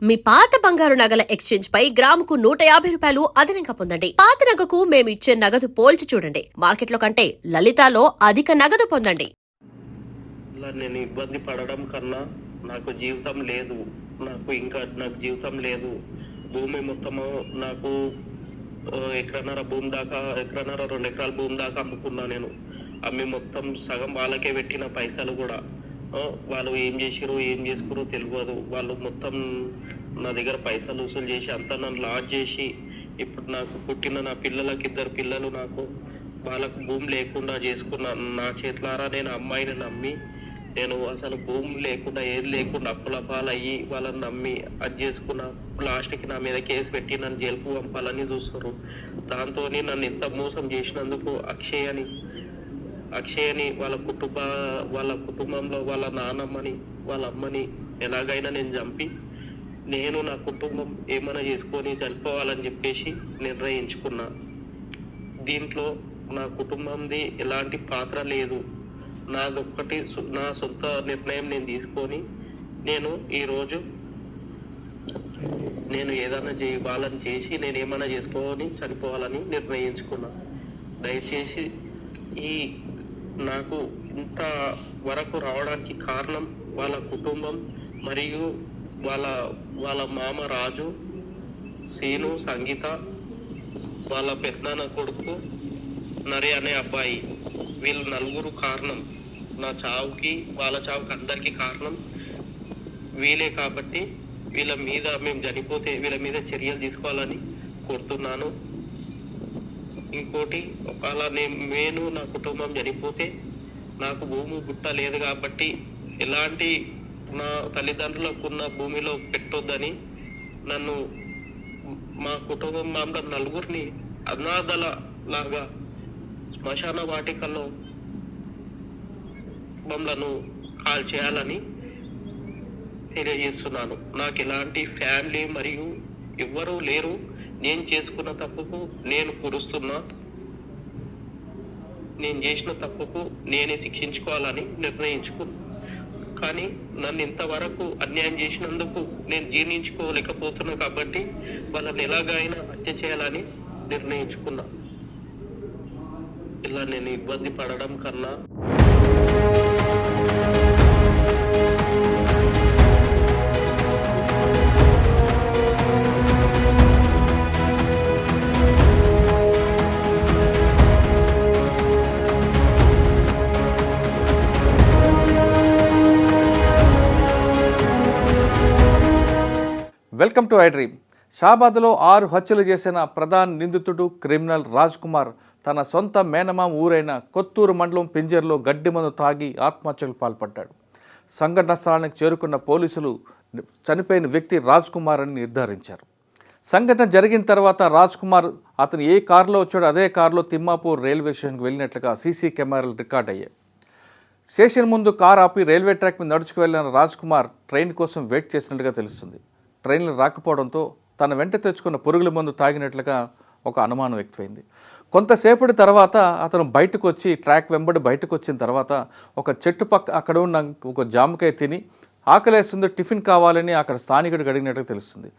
మీ పాత బంగారు నగల ఎక్స్చేంజ్ పై గ్రాముకు 150 రూపాయలు అదనంగా పొందండి. పాత నగకు మేము ఇచ్చే నగదు పోల్చి చూడండి. మార్కెట్లో కంటే లలితాలో అధిక నగదు పొందండి. నేను ఇబ్బంది పడడం కన్నా నాకు జీవితం లేదు, నాకు జీవితం లేదు. భూమి మొత్తము నాకు ఎకరన్నర భూమి దాకా, ఎకరన్నర 2 ఎకరాల భూమి దాకా అమ్ముకున్నా. నేను అమ్మి మొత్తం సగం వాళ్ళకే పెట్టిన పైసలు కూడా వాళ్ళు ఏం చేసిరో ఏం చేసుకురో తెలియదు. వాళ్ళు మొత్తం నా దగ్గర పైసలు వసూలు చేసి అంతా నన్ను లాజ్ చేసి, ఇప్పుడు నాకు పుట్టిన నా పిల్లలకి 2 పిల్లలు నాకు వాళ్ళకు భూమి లేకుండా చేసుకున్నా. నా చేతులారా నేను అమ్మాయిని నమ్మి, నేను అసలు భూమి లేకుండా ఏది లేకుండా అప్పుల పాలయ్యి వాళ్ళని నమ్మి అది చేసుకున్నా. లాస్ట్కి నా మీద కేసు పెట్టి నన్ను జైలుకు పంపాలని చూస్తారు. దాంతో నన్ను ఇంత మోసం చేసినందుకు అక్షయని వాళ్ళ కుటుంబంలో వాళ్ళ నాన్నమ్మని వాళ్ళ అమ్మని ఎలాగైనా నేను చంపి నేను నా కుటుంబం ఏమైనా చేసుకొని చనిపోవాలని చెప్పేసి నిర్ణయించుకున్నా. దీంట్లో నా కుటుంబంది ఎలాంటి పాత్ర లేదు. నాదొక్కటి నా సొంత నిర్ణయం నేను తీసుకొని ఈరోజు నేను ఏదైనా వాళ్ళని చేసి నేను ఏమైనా చేసుకొని చనిపోవాలని నిర్ణయించుకున్నా. దయచేసి నాకు ఇంత వరకు రావడానికి కారణం వాళ్ళ కుటుంబం మరియు వాళ్ళ మామ రాజు, సీను, సంగీత, వాళ్ళ పెద్దనాన్న కొడుకు నరే అనే అబ్బాయి. వీళ్ళు 4 కారణం. నా చావుకి వాళ్ళ చావుకి అందరికీ కారణం వీళ్ళే. కాబట్టి వీళ్ళ మీద మేము చనిపోతే వీళ్ళ మీద చర్యలు తీసుకోవాలని కోరుతున్నాను. ఇంకోటి, ఒకవేళ నేను నా కుటుంబం చనిపోతే నాకు భూమి గుట్ట లేదు కాబట్టి ఎలాంటి నా తల్లిదండ్రులకు ఉన్న భూమిలో పెట్టొద్దని నన్ను మా కుటుంబం అందరు 4 అనాథల లాగా శ్మశాన వాటికల్లో మమ్మలను కాల్ చేయాలని తెలియజేస్తున్నాను. నాకు ఎలాంటి ఫ్యామిలీ మరియు ఎవ్వరూ లేరు. నేను చేసుకున్న తప్పుకు నేను కురుస్తున్నా. నేను చేసిన తప్పుకు నేనే శిక్షించుకోవాలని నిర్ణయించుకున్నా. కానీ నన్ను ఇంతవరకు అన్యాయం చేసినందుకు నేను జీర్ణించుకోలేకపోతున్నా. కాబట్టి వాళ్ళని ఎలాగైనా హత్య చేయాలని నిర్ణయించుకున్నా. ఇలా నేను ఇబ్బంది పడడం కన్నా వెల్కమ్ టు ఐ డ్రీమ్. షాబాద్లో 6 హత్యలు చేసిన ప్రధాన నిందితుడు క్రిమినల్ రాజ్ కుమార్ తన సొంత మేనమామ ఊరైన కొత్తూరు మండలం పింజర్లో గడ్డి మందు తాగి ఆత్మహత్యకు పాల్పడ్డాడు. సంఘటన స్థలానికి చేరుకున్న పోలీసులు చనిపోయిన వ్యక్తి రాజ్ కుమార్ అని నిర్ధారించారు. సంఘటన జరిగిన తర్వాత రాజ్ కుమార్ అతను ఏ కారులో వచ్చాడో అదే కారులో తిమ్మాపూర్ రైల్వే స్టేషన్కి వెళ్ళినట్లుగా సీసీ కెమెరాలు రికార్డ్ అయ్యాయి. స్టేషన్ ముందు కారు ఆపి రైల్వే ట్రాక్ మీద నడుచుకు వెళ్ళిన రాజ్ కుమార్ ట్రైన్ కోసం వెయిట్ చేసినట్టుగా తెలుస్తుంది. ట్రైన్లు రాకపోవడంతో తన వెంట తెచ్చుకున్న పురుగుల మందు తాగినట్లుగా ఒక అనుమానం వ్యక్తమైంది. కొంతసేపటి తర్వాత అతను బయటకు వచ్చి ట్రాక్ వెంబడి బయటకు వచ్చిన తర్వాత ఒక చెట్టు పక్క అక్కడ ఉన్న ఒక జామకాయ తిని ఆకలేస్తుంది, టిఫిన్ కావాలని అక్కడ స్థానికుడికి అడిగినట్టుగా తెలుస్తుంది.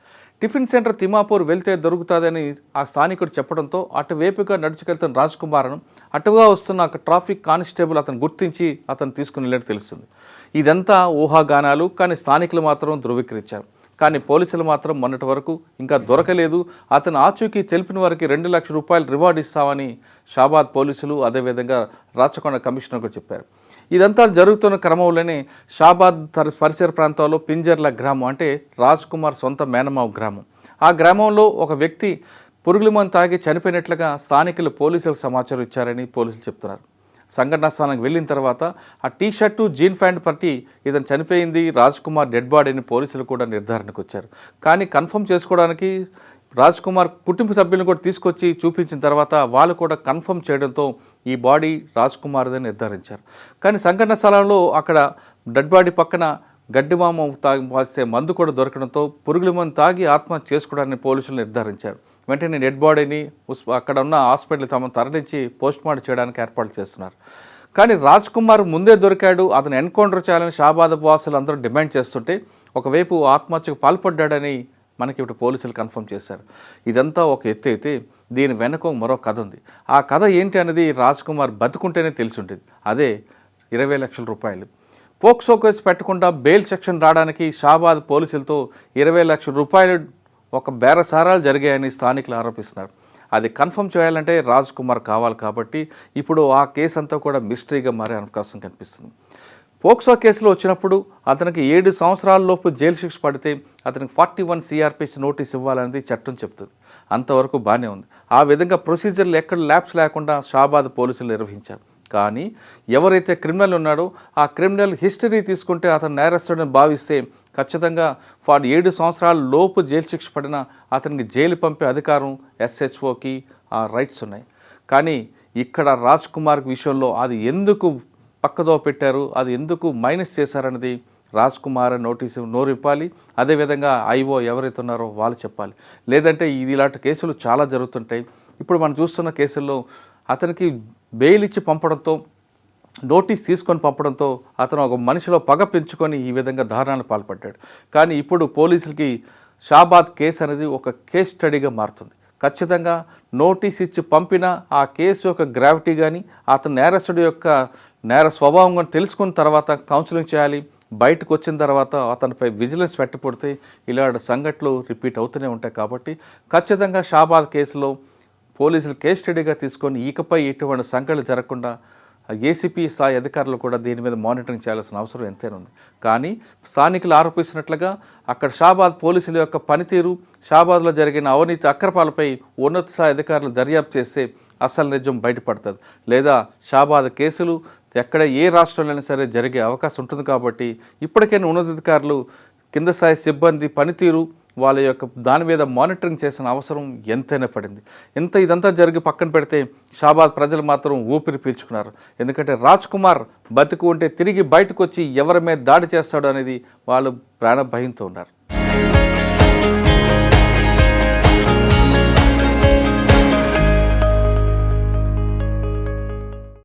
టిఫిన్ సెంటర్ తిమ్మాపూర్ వెళ్తే దొరుకుతుందని ఆ స్థానికుడు చెప్పడంతో అటువైపుగా నడుచుకెళ్తున్న రాజ్ కుమార్ను అటుగా వస్తున్న ట్రాఫిక్ కానిస్టేబుల్ అతను గుర్తించి అతను తీసుకుని వెళ్ళినట్టు తెలుస్తుంది. ఇదంతా ఊహాగానాలు, కానీ స్థానికులు మాత్రం ధృవీకరించారు. కానీ పోలీసులు మాత్రం మొన్నటి వరకు ఇంకా దొరకలేదు. అతను ఆచూకీ తెలిపిన వారికి 2 లక్షల రూపాయలు రివార్డు ఇస్తామని షాబాద్ పోలీసులు అదేవిధంగా రాచకొండ కమిషనర్కు చెప్పారు. ఇదంతా జరుగుతున్న క్రమంలోనే షాబాద్ పరిసర ప్రాంతాల్లో పింజర్ల గ్రామం, అంటే రాజ్ కుమార్ సొంత మేనమావ గ్రామం, ఆ గ్రామంలో ఒక వ్యక్తి పురుగుల మందు తాగి చనిపోయినట్లుగా స్థానికులు పోలీసులకు సమాచారం ఇచ్చారని పోలీసులు చెప్తున్నారు. సంఘటనా స్థానానికి వెళ్ళిన తర్వాత ఆ టీ షర్టు జీన్ ప్యాంట్ పట్టి ఇతను చనిపోయింది రాజ్ కుమార్ డెడ్ బాడీని పోలీసులు కూడా నిర్ధారణకు వచ్చారు. కానీ కన్ఫర్మ్ చేసుకోవడానికి రాజ్ కుమార్ కుటుంబ సభ్యులను కూడా తీసుకొచ్చి చూపించిన తర్వాత వాళ్ళు కూడా కన్ఫర్మ్ చేయడంతో ఈ బాడీ రాజ్ కుమార్దని నిర్ధారించారు. కానీ సంఘటన స్థలంలో అక్కడ డెడ్ బాడీ పక్కన గడ్డిమామ తాగి మందు కూడా దొరకడంతో పురుగుల మందు తాగి ఆత్మహత్య చేసుకోవడాన్ని పోలీసులు నిర్ధారించారు. వెంటనే డెడ్ బాడీని అక్కడ ఉన్న హాస్పిటల్ తమను తరలించి పోస్ట్మార్టం చేయడానికి ఏర్పాట్లు చేస్తున్నారు. కానీ రాజ్ కుమార్ ముందే దొరికాడు, అతను ఎన్కౌంటర్ చేయాలని షాబాద్ వాసులు అందరూ డిమాండ్ చేస్తుంటే ఒకవైపు ఆత్మహత్యకు పాల్పడ్డాడని మనకి ఇప్పుడు పోలీసులు కన్ఫర్మ్ చేశారు. ఇదంతా ఒక ఎత్తు అయితే దీని వెనక మరో కథ ఉంది. ఆ కథ ఏంటి అనేది రాజ్ కుమార్ బతుకుంటేనే తెలిసి ఉంటుంది. అదే 20 లక్షల రూపాయలు. పోక్సో కేసు పెట్టకుండా బెయిల్ సెక్షన్ రావడానికి షాబాద్ పోలీసులతో 20 లక్షల రూపాయలు ఒక బేరసారాలు జరిగాయని స్థానికులు ఆరోపిస్తున్నారు. అది కన్ఫర్మ్ చేయాలంటే రాజ్ కుమార్ కావాలి కాబట్టి ఇప్పుడు ఆ కేసు అంతా కూడా మిస్టరీగా మారే అవకాశం కనిపిస్తుంది. పోక్సో కేసులో వచ్చినప్పుడు అతనికి 7 సంవత్సరాల లోపు జైలు శిక్ష పడితే అతనికి 41 CRPC నోటీస్ ఇవ్వాలనేది చట్టం చెప్తుంది. అంతవరకు బాగానే ఉంది. ఆ విధంగా ప్రొసీజర్లు ఎక్కడ ల్యాప్స్ లేకుండా షాబాద్ పోలీసులు నిర్వహించారు. కానీ ఎవరైతే క్రిమినల్ ఉన్నాడో ఆ క్రిమినల్ హిస్టరీ తీసుకుంటే అతను నేరస్తుడని భావిస్తే ఖచ్చితంగా 7 సంవత్సరాల లోపు జైలు శిక్ష పడినా అతనికి జైలు పంపే అధికారం SHOకి ఆ రైట్స్ ఉన్నాయి. కానీ ఇక్కడ రాజ్ కుమార్ విషయంలో అది ఎందుకు పక్కదో పెట్టారు, అది ఎందుకు మైనస్ చేశారన్నది రాజ్ కుమార్ నోటీసు నోరిప్పాలి. అదేవిధంగా IO ఎవరైతే ఉన్నారో వాళ్ళు చెప్పాలి. లేదంటే ఇలాంటి కేసులు చాలా జరుగుతుంటాయి. ఇప్పుడు మనం చూస్తున్న కేసుల్లో అతనికి బెయిల్ ఇచ్చి పంపడంతో, నోటీస్ తీసుకొని పంపడంతో అతను ఒక మనిషిలో పగ పెంచుకొని ఈ విధంగా దారుణాలు పాల్పడ్డాడు. కానీ ఇప్పుడు పోలీసులకి షాబాద్ కేసు అనేది ఒక కేస్ స్టడీగా మారుతుంది. ఖచ్చితంగా నోటీస్ ఇచ్చి పంపిన ఆ కేసు యొక్క గ్రావిటీ కానీ అతను నేరస్తుడి యొక్క నేర స్వభావం కానీ తెలుసుకున్న తర్వాత కౌన్సిలింగ్ చేయాలి. బయటకు వచ్చిన తర్వాత అతనిపై విజిలెన్స్ పెట్టబడితే ఇలాంటి సంఘటనలు రిపీట్ అవుతూనే ఉంటాయి. కాబట్టి ఖచ్చితంగా షాబాద్ కేసులో పోలీసులు కేస్ స్టడీగా తీసుకొని ఇకపై ఇటువంటి సంఘటనలు జరగకుండా ACP స్థాయి అధికారులు కూడా దీని మీద మానిటరింగ్ చేయాల్సిన అవసరం ఎంతైనా ఉంది. కానీ స్థానికులు ఆరోపిస్తున్నట్లుగా అక్కడ షాబాద్ పోలీసుల యొక్క పనితీరు, షాబాద్లో జరిగిన అవినీతి అక్రమాలపై ఉన్నత స్థాయి అధికారులు దర్యాప్తు చేస్తే అసలు నిజం బయటపడుతుంది. లేదా షాబాద్ కేసులు ఎక్కడ ఏ రాష్ట్రంలోనైనా సరే జరిగే అవకాశం ఉంటుంది. కాబట్టి ఇప్పటికైనా ఉన్నతాధికారులు కింద స్థాయి సిబ్బంది పనితీరు వాళ్ళ యొక్క దాని మీద మానిటరింగ్ చేసిన అవసరం ఎంతైనా పడింది. ఇదంతా జరిగి పక్కన పెడితే షాబాద్ ప్రజలు మాత్రం ఊపిరి పీల్చుకున్నారు. ఎందుకంటే రాజ్ కుమార్ బతికు ఉంటే తిరిగి బయటకు వచ్చి ఎవరి మీద దాడి చేస్తాడు అనేది వాళ్ళు ప్రాణ భయంతో ఉన్నారు.